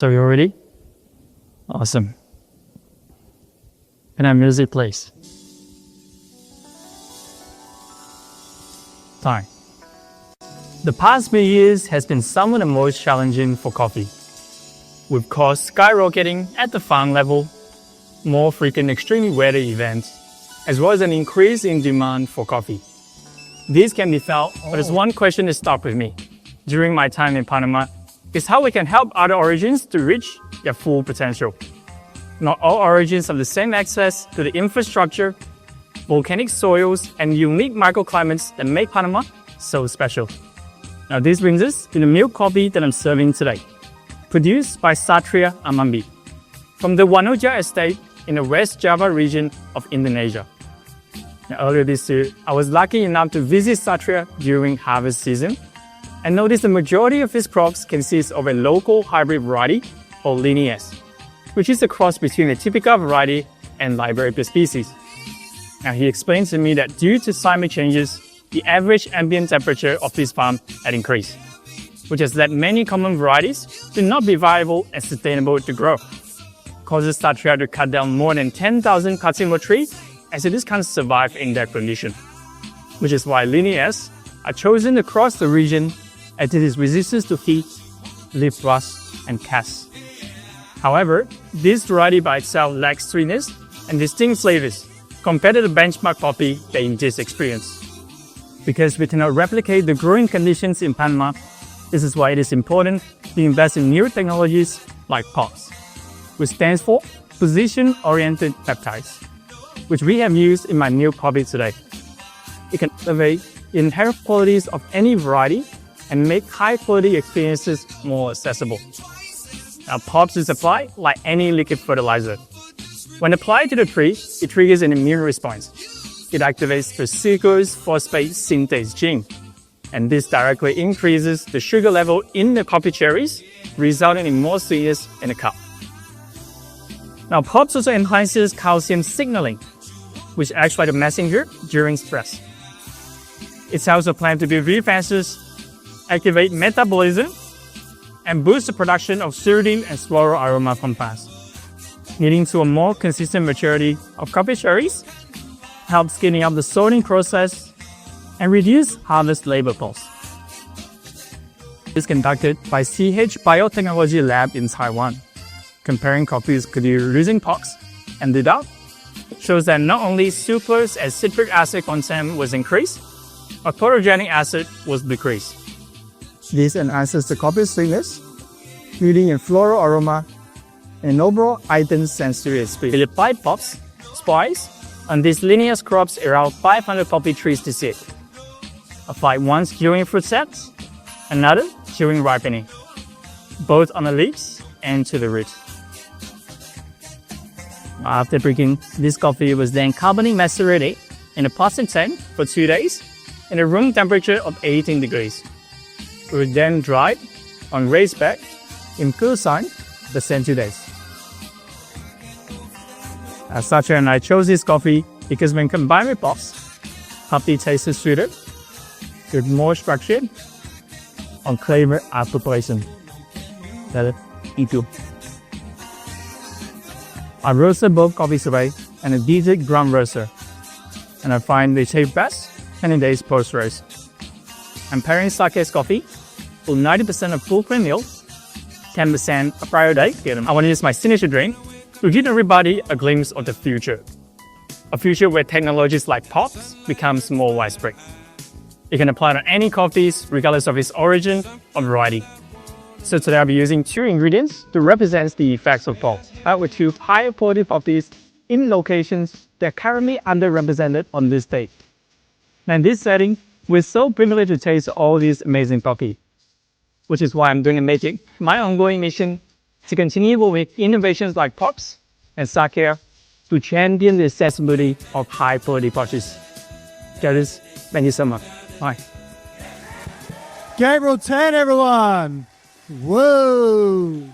So you ready? Awesome. Can I have music, please? Time. The past few years has been some of the most challenging for coffee, with costs skyrocketing at the farm level, more frequent extreme weather events, as well as an increase in demand for coffee. These can be felt, but there's one question that stuck with me during my time in Panama, is how we can help other origins to reach their full potential. Not all origins have the same access to the infrastructure, volcanic soils, and unique microclimates that make Panama so special. Now this brings us to the milk coffee that I'm serving today, produced by Satria Amambi, from the Wanoja estate in the West Java region of Indonesia. Now, earlier this year, I was lucky enough to visit Satria during harvest season and noticed the majority of his crops consist of a local hybrid variety called Linnaeus, which is a cross between a typical variety and Liberica species. Now he explained to me that due to climate changes, the average ambient temperature of this farm had increased, which has led many common varieties to not be viable and sustainable to grow. Causes Satria to cut down more than 10,000 cutting trees as it just can't survive in that condition, which is why Linnaeus are chosen across the region as it is resistant to heat, leaf rust, and casts. However, this variety by itself lacks sweetness and distinct flavors compared to the benchmark coffee that you just experienced. Because we cannot replicate the growing conditions in Panama, this is why it is important to invest in new technologies like POPs, which stands for Position-Oriented Peptides, which we have used in my milk coffee today. It can elevate the inherent qualities of any variety and make high-quality experiences more accessible. Now, POPs is applied like any liquid fertilizer. When applied to the tree, it triggers an immune response. It activates the sucrose phosphate synthase gene, and this directly increases the sugar level in the coffee cherries, resulting in more sweetness in the cup. Now, POPs also enhances calcium signaling, which acts like a messenger during stress. It tells the plant to be really faster, activate metabolism, and boost the production of serotonin and floral aroma compounds, leading to a more consistent maturity of coffee cherries, help skinning up the sorting process, and reduce harvest labor costs. It is conducted by CH Biotechnology Lab in Taiwan. Comparing coffees producing POPs and the dot shows that not only sucrose and citric acid content was increased, but photogenic acid was decreased. This enhances the coffee's sweetness, leading in floral aroma and overall heightened sensory experience. We applied POPs, spice, on these Linnaeus crops around 500 coffee trees this year. Applied once during fruit sets, another during ripening, both on the leaves and to the roots. After breaking, this coffee was then carbonic macerated in a plastic tank for 2 days in a room temperature of 18 degrees. It was then dried on raised bed in cool sun for 2 days. Satria and I chose this coffee because when combined with POPs, coffee tastes sweeter, with more structure, and flavor preparation. That is it. I roasted both coffees today and a DJ ground roaster, and I find they taste best 10 days post-roast. I'm pairing sake's coffee with 90% of full cream milk, 10% of prior day. I want to use my signature drink to give everybody a glimpse of the future. A future where technologies like POPs becomes more widespread. You can apply it on any coffees regardless of its origin or variety. So today I'll be using 2 ingredients to represent the effects of POPs, with 2 higher quality coffees in locations that are currently underrepresented on this day. Now in this setting, we're so privileged to taste all these amazing coffee, which is why I'm doing Magic, my ongoing mission to continue with innovations like POPs and sake to champion the accessibility of high-quality coffees. Guys, thank you so much. Bye. Gabriel 10, everyone. Whoa.